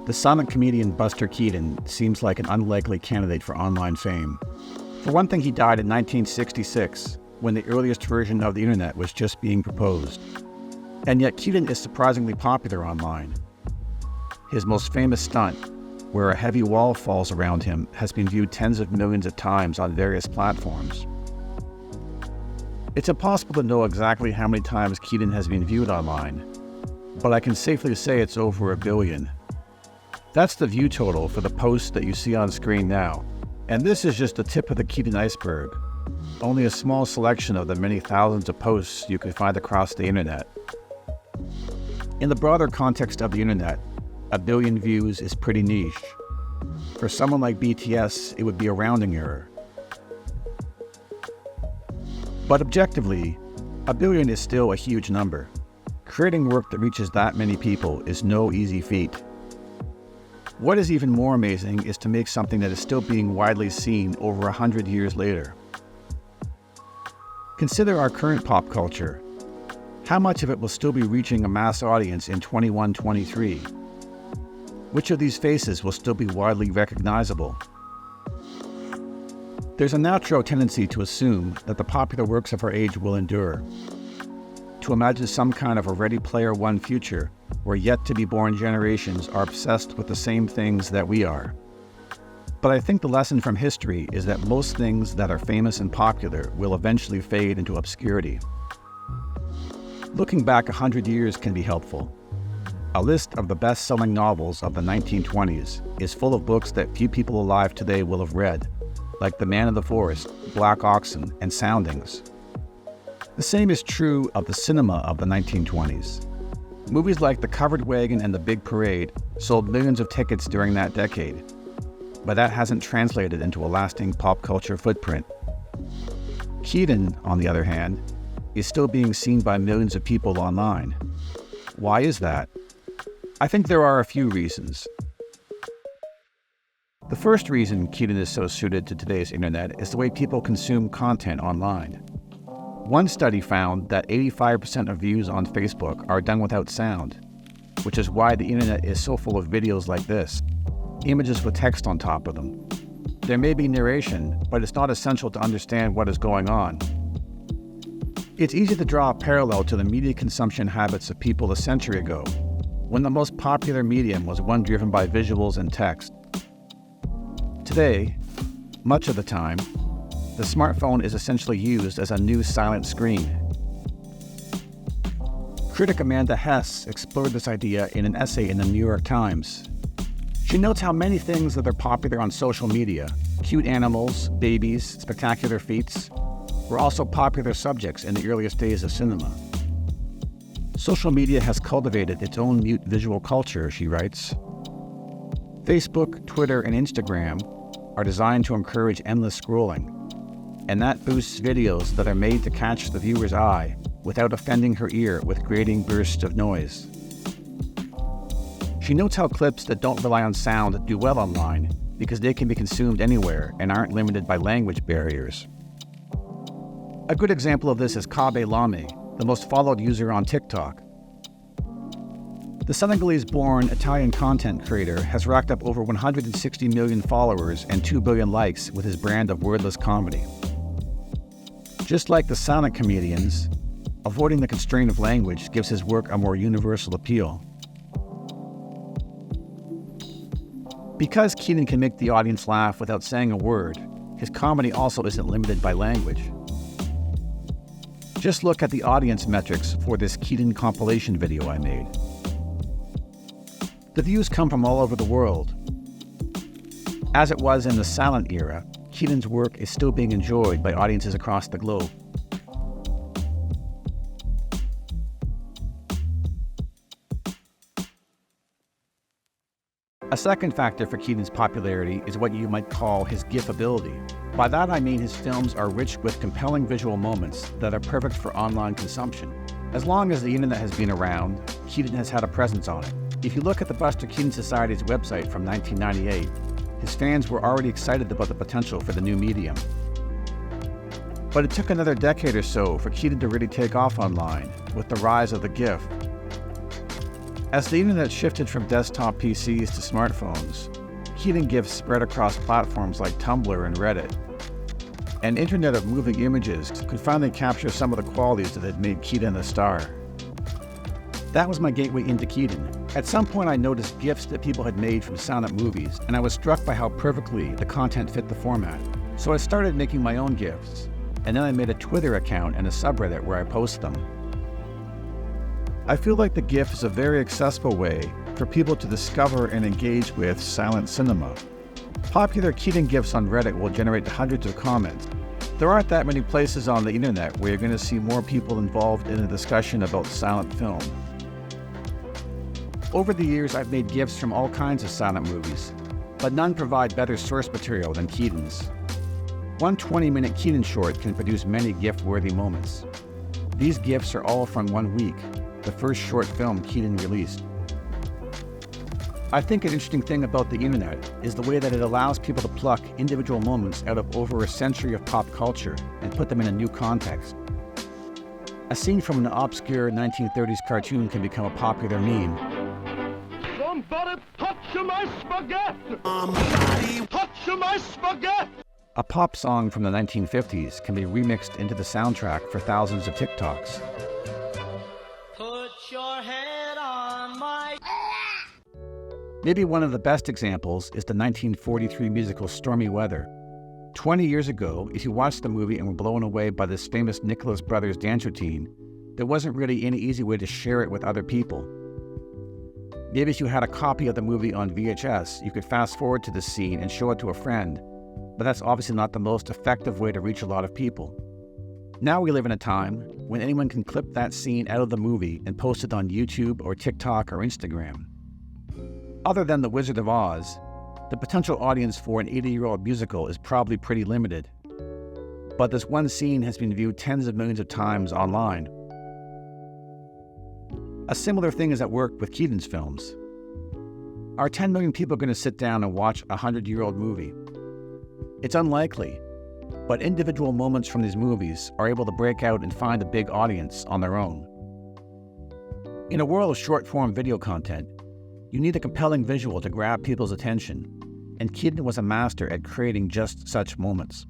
The silent comedian Buster Keaton seems like an unlikely candidate for online fame. For one thing, he died in 1966, when the earliest version of the internet was just being proposed. And yet Keaton is surprisingly popular online. His most famous stunt, where a heavy wall falls around him, has been viewed tens of millions of times on various platforms. It's impossible to know exactly how many times Keaton has been viewed online, but I can safely say it's over 1 billion. That's the view total for the posts that you see on screen now, and this is just the tip of the Keaton iceberg, only a small selection of the many thousands of posts you can find across the internet. In the broader context of the internet, 1 billion views is pretty niche. For someone like BTS, it would be a rounding error. But objectively, 1 billion is still a huge number. Creating work that reaches that many people is no easy feat. What is even more amazing is to make something that is still being widely seen over 100 years later. Consider our current pop culture. How much of it will still be reaching a mass audience in 21-23? Which of these faces will still be widely recognizable? There's a natural tendency to assume that the popular works of our age will endure, to imagine some kind of a Ready Player One future where yet-to-be-born generations are obsessed with the same things that we are. But I think the lesson from history is that most things that are famous and popular will eventually fade into obscurity. Looking back 100 years can be helpful. A list of the best-selling novels of the 1920s is full of books that few people alive today will have read, like The Man of the Forest, Black Oxen, and Soundings. The same is true of the cinema of the 1920s. Movies like The Covered Wagon and The Big Parade sold millions of tickets during that decade, but that hasn't translated into a lasting pop culture footprint. Keaton, on the other hand, is still being seen by millions of people online. Why is that? I think there are a few reasons. The first reason Keaton is so suited to today's internet is the way people consume content online. One study found that 85% of views on Facebook are done without sound, which is why the internet is so full of videos like this, images with text on top of them. There may be narration, but it's not essential to understand what is going on. It's easy to draw a parallel to the media consumption habits of people a century ago, when the most popular medium was one driven by visuals and text. Today, much of the time, the smartphone is essentially used as a new silent screen. Critic Amanda Hess explored this idea in an essay in the New York Times. She notes how many things that are popular on social media, cute animals, babies, spectacular feats, were also popular subjects in the earliest days of cinema. Social media has cultivated its own mute visual culture, she writes. Facebook, Twitter, and Instagram are designed to encourage endless scrolling, and that boosts videos that are made to catch the viewer's eye without offending her ear with grating bursts of noise. She notes how clips that don't rely on sound do well online because they can be consumed anywhere and aren't limited by language barriers. A good example of this is Kabe Lame, the most followed user on TikTok. The Senegalese-born Italian content creator has racked up over 160 million followers and 2 billion likes with his brand of wordless comedy. Just like the silent comedians, avoiding the constraint of language gives his work a more universal appeal. Because Keaton can make the audience laugh without saying a word, his comedy also isn't limited by language. Just look at the audience metrics for this Keaton compilation video I made. The views come from all over the world. As it was in the silent era, Keaton's work is still being enjoyed by audiences across the globe. A second factor for Keaton's popularity is what you might call his GIF-ability. By that I mean his films are rich with compelling visual moments that are perfect for online consumption. As long as the internet has been around, Keaton has had a presence on it. If you look at the Buster Keaton Society's website from 1998, his fans were already excited about the potential for the new medium. But it took another decade or so for Keaton to really take off online, with the rise of the GIF. As the internet shifted from desktop PCs to smartphones, Keaton GIFs spread across platforms like Tumblr and Reddit. An internet of moving images could finally capture some of the qualities that had made Keaton a star. That was my gateway into Keaton. At some point I noticed GIFs that people had made from silent movies, and I was struck by how perfectly the content fit the format. So I started making my own GIFs, and then I made a Twitter account and a subreddit where I post them. I feel like the GIF is a very accessible way for people to discover and engage with silent cinema. Popular Keaton GIFs on Reddit will generate hundreds of comments. There aren't that many places on the internet where you're going to see more people involved in a discussion about silent film. Over the years, I've made GIFs from all kinds of silent movies, but none provide better source material than Keaton's. One 20-minute Keaton short can produce many GIF-worthy moments. These GIFs are all from 1 week, the first short film Keaton released. I think an interesting thing about the internet is the way that it allows people to pluck individual moments out of over a century of pop culture and put them in a new context. A scene from an obscure 1930s cartoon can become a popular meme. Somebody touch my spaghetti! Touch my spaghetti! A pop song from the 1950s can be remixed into the soundtrack for thousands of TikToks. Put your head on my... Maybe one of the best examples is the 1943 musical Stormy Weather. 20 years ago, if you watched the movie and were blown away by this famous Nicholas Brothers dance routine, there wasn't really any easy way to share it with other people. Maybe if you had a copy of the movie on VHS, you could fast forward to this scene and show it to a friend, but that's obviously not the most effective way to reach a lot of people. Now we live in a time when anyone can clip that scene out of the movie and post it on YouTube or TikTok or Instagram. Other than The Wizard of Oz, the potential audience for an 80-year-old musical is probably pretty limited. But this one scene has been viewed tens of millions of times online. A similar thing is at work with Keaton's films. Are 10 million people going to sit down and watch a 100-year-old movie? It's unlikely, but individual moments from these movies are able to break out and find a big audience on their own. In a world of short-form video content, you need a compelling visual to grab people's attention, and Keaton was a master at creating just such moments.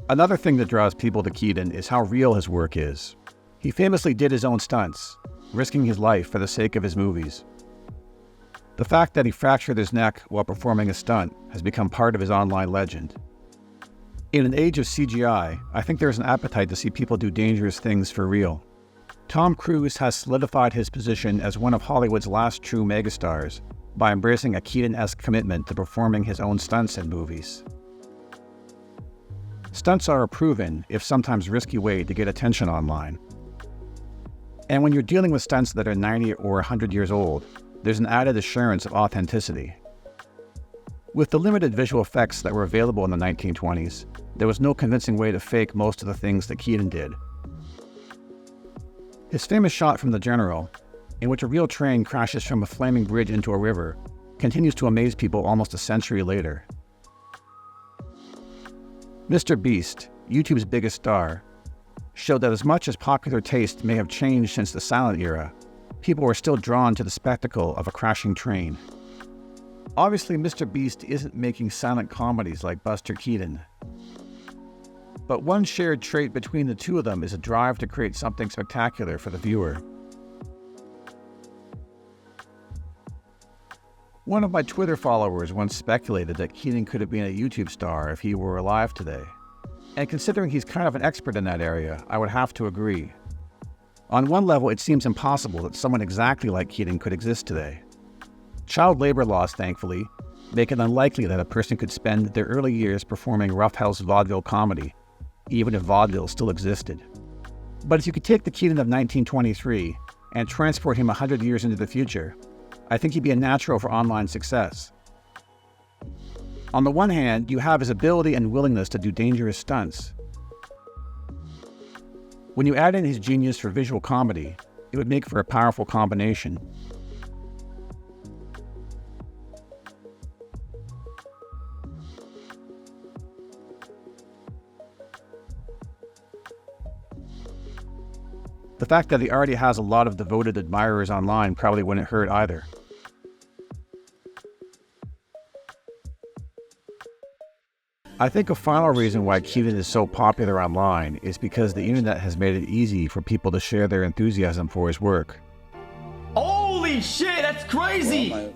Another thing that draws people to Keaton is how real his work is. He famously did his own stunts, risking his life for the sake of his movies. The fact that he fractured his neck while performing a stunt has become part of his online legend. In an age of CGI, I think there is an appetite to see people do dangerous things for real. Tom Cruise has solidified his position as one of Hollywood's last true megastars by embracing a Keaton-esque commitment to performing his own stunts in movies. Stunts are a proven, if sometimes risky, way to get attention online. And when you're dealing with stunts that are 90 or 100 years old, there's an added assurance of authenticity. With the limited visual effects that were available in the 1920s, there was no convincing way to fake most of the things that Keaton did. His famous shot from The General, in which a real train crashes from a flaming bridge into a river, continues to amaze people almost a century later. Mr. Beast, YouTube's biggest star, showed that as much as popular taste may have changed since the silent era, people were still drawn to the spectacle of a crashing train. Obviously, Mr. Beast isn't making silent comedies like Buster Keaton. But one shared trait between the two of them is a drive to create something spectacular for the viewer. One of my Twitter followers once speculated that Keaton could have been a YouTube star if he were alive today. And considering he's kind of an expert in that area, I would have to agree. On one level, it seems impossible that someone exactly like Keaton could exist today. Child labor laws, thankfully, make it unlikely that a person could spend their early years performing roughhouse vaudeville comedy, even if vaudeville still existed. But if you could take the Keaton of 1923 and transport him 100 years into the future, I think he'd be a natural for online success. On the one hand, you have his ability and willingness to do dangerous stunts. When you add in his genius for visual comedy, it would make for a powerful combination. The fact that he already has a lot of devoted admirers online probably wouldn't hurt either. I think a final reason why Keaton is so popular online is because the internet has made it easy for people to share their enthusiasm for his work. Holy shit, that's crazy!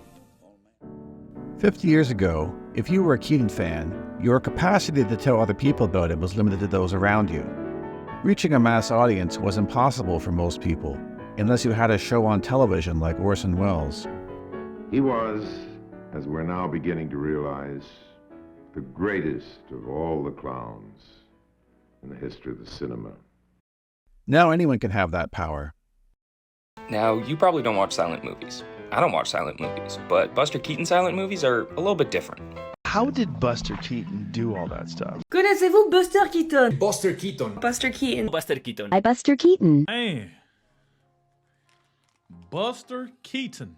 50 years ago, if you were a Keaton fan, your capacity to tell other people about it was limited to those around you. Reaching a mass audience was impossible for most people, unless you had a show on television like Orson Welles. He was, as we're now beginning to realize, the greatest of all the clowns in the history of the cinema. Now anyone can have that power. Now, you probably don't watch silent movies. I don't watch silent movies, but Buster Keaton silent movies are a little bit different. How did Buster Keaton do all that stuff? Connaissez-vous Buster Keaton? Buster Keaton. Buster Keaton. Buster Keaton. By Buster Keaton. Man, Buster Keaton.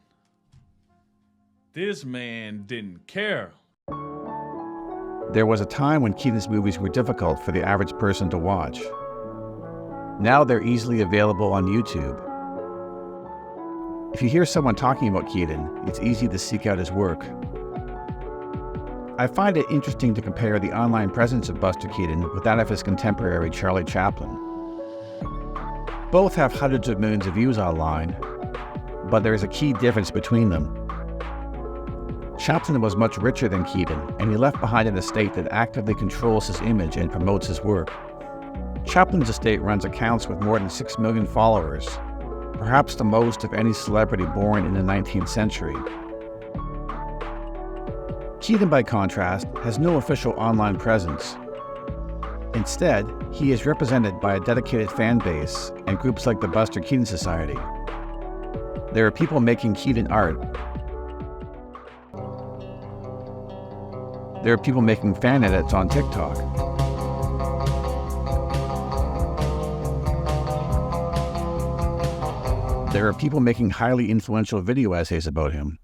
This man didn't care. There was a time when Keaton's movies were difficult for the average person to watch. Now they're easily available on YouTube. If you hear someone talking about Keaton, it's easy to seek out his work. I find it interesting to compare the online presence of Buster Keaton with that of his contemporary Charlie Chaplin. Both have hundreds of millions of views online, but there is a key difference between them. Chaplin was much richer than Keaton, and he left behind an estate that actively controls his image and promotes his work. Chaplin's estate runs accounts with more than 6 million followers, perhaps the most of any celebrity born in the 19th century. Keaton, by contrast, has no official online presence. Instead, he is represented by a dedicated fan base and groups like the Buster Keaton Society. There are people making Keaton art. There are people making fan edits on TikTok. There are people making highly influential video essays about him.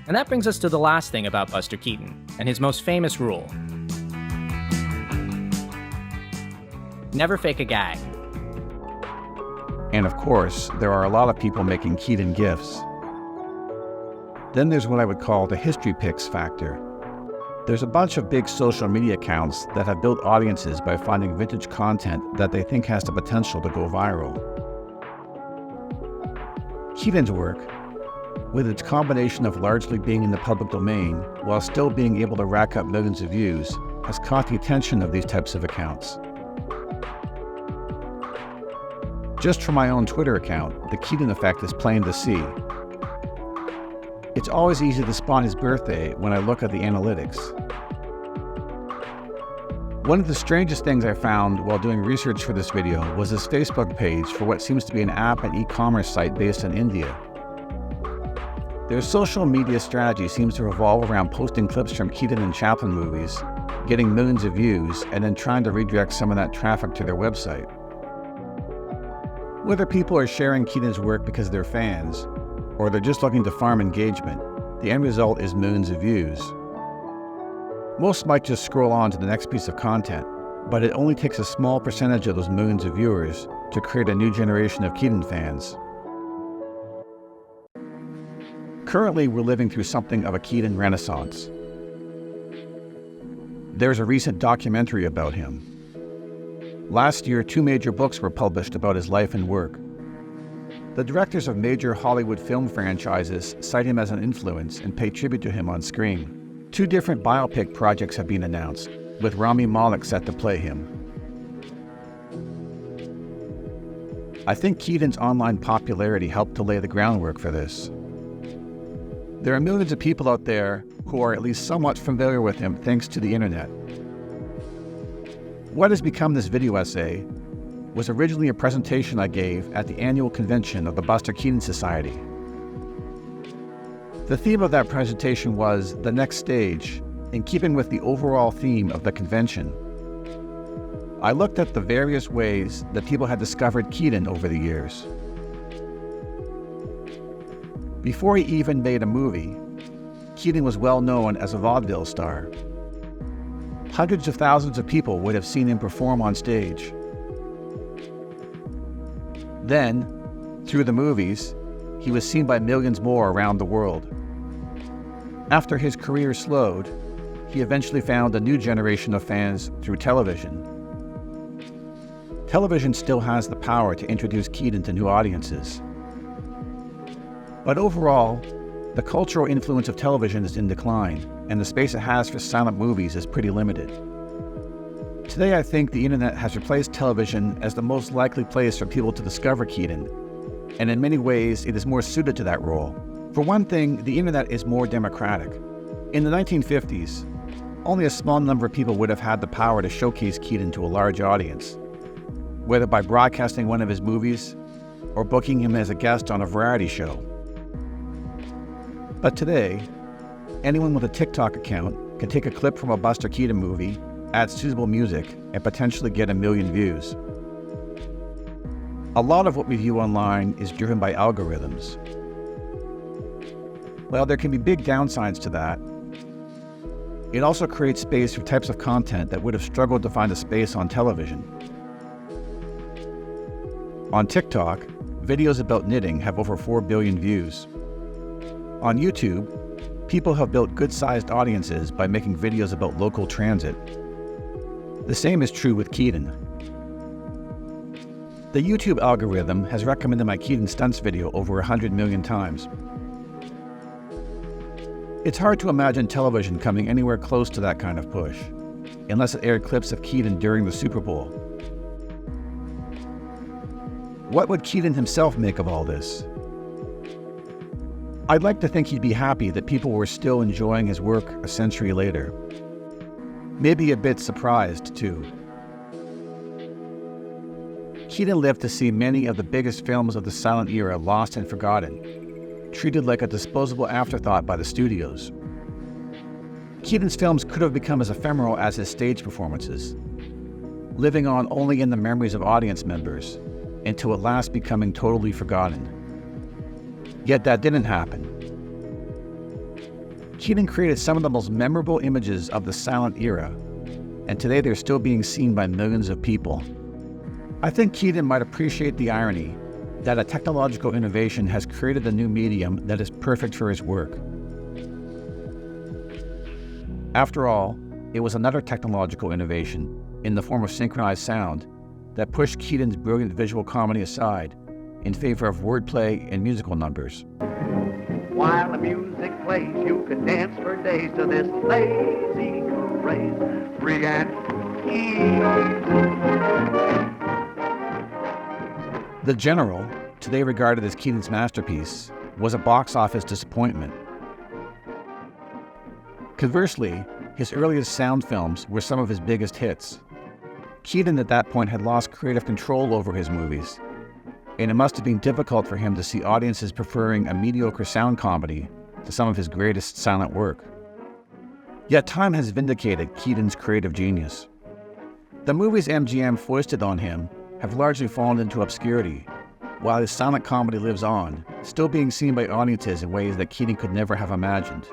And that brings us to the last thing about Buster Keaton, and his most famous rule. Never fake a gag. And of course, there are a lot of people making Keaton GIFs. Then there's what I would call the history picks factor. There's a bunch of big social media accounts that have built audiences by finding vintage content that they think has the potential to go viral. Keaton's work, with its combination of largely being in the public domain while still being able to rack up millions of views, has caught the attention of these types of accounts. Just from my own Twitter account, the Keaton effect is plain to see. It's always easy to spot his birthday when I look at the analytics. One of the strangest things I found while doing research for this video was his Facebook page for what seems to be an app and e-commerce site based in India. Their social media strategy seems to revolve around posting clips from Keaton and Chaplin movies, getting millions of views, and then trying to redirect some of that traffic to their website. Whether people are sharing Keaton's work because they're fans, or they're just looking to farm engagement, the end result is millions of views. Most might just scroll on to the next piece of content, but it only takes a small percentage of those millions of viewers to create a new generation of Keaton fans. Currently, we're living through something of a Keaton renaissance. There's a recent documentary about him. Last year, 2 major books were published about his life and work. The directors of major Hollywood film franchises cite him as an influence and pay tribute to him on screen. 2 different biopic projects have been announced, with Rami Malek set to play him. I think Keaton's online popularity helped to lay the groundwork for this. There are millions of people out there who are at least somewhat familiar with him thanks to the internet. What has become this video essay was originally a presentation I gave at the annual convention of the Buster Keaton Society. The theme of that presentation was the next stage, in keeping with the overall theme of the convention. I looked at the various ways that people had discovered Keaton over the years. Before he even made a movie, Keaton was well known as a vaudeville star. Hundreds of thousands of people would have seen him perform on stage. Then, through the movies, he was seen by millions more around the world. After his career slowed, he eventually found a new generation of fans through television. Television still has the power to introduce Keaton to new audiences. But overall, the cultural influence of television is in decline, and the space it has for silent movies is pretty limited. Today, I think the internet has replaced television as the most likely place for people to discover Keaton, and in many ways, it is more suited to that role. For one thing, the internet is more democratic. In the 1950s, only a small number of people would have had the power to showcase Keaton to a large audience, whether by broadcasting one of his movies or booking him as a guest on a variety show. But today, anyone with a TikTok account can take a clip from a Buster Keaton movie, add suitable music, and potentially get 1 million views. A lot of what we view online is driven by algorithms. While there can be big downsides to that, it also creates space for types of content that would have struggled to find a space on television. On TikTok, videos about knitting have over 4 billion views. On YouTube, people have built good-sized audiences by making videos about local transit. The same is true with Keaton. The YouTube algorithm has recommended my Keaton stunts video over 100 million times. It's hard to imagine television coming anywhere close to that kind of push, unless it aired clips of Keaton during the Super Bowl. What would Keaton himself make of all this? I'd like to think he'd be happy that people were still enjoying his work a century later. Maybe a bit surprised, too. Keaton lived to see many of the biggest films of the silent era lost and forgotten, treated like a disposable afterthought by the studios. Keaton's films could have become as ephemeral as his stage performances, living on only in the memories of audience members, until at last becoming totally forgotten. Yet that didn't happen. Keaton created some of the most memorable images of the silent era, and today they're still being seen by millions of people. I think Keaton might appreciate the irony that a technological innovation has created a new medium that is perfect for his work. After all, it was another technological innovation, in the form of synchronized sound, that pushed Keaton's brilliant visual comedy aside in favor of wordplay and musical numbers. While the music plays, you could dance for days to this lazy craze. Free and easy. The General, today regarded as Keaton's masterpiece, was a box office disappointment. Conversely, his earliest sound films were some of his biggest hits. Keaton at that point had lost creative control over his movies, and it must have been difficult for him to see audiences preferring a mediocre sound comedy to some of his greatest silent work. Yet time has vindicated Keaton's creative genius. The movies MGM foisted on him have largely fallen into obscurity, while his silent comedy lives on, still being seen by audiences in ways that Keaton could never have imagined.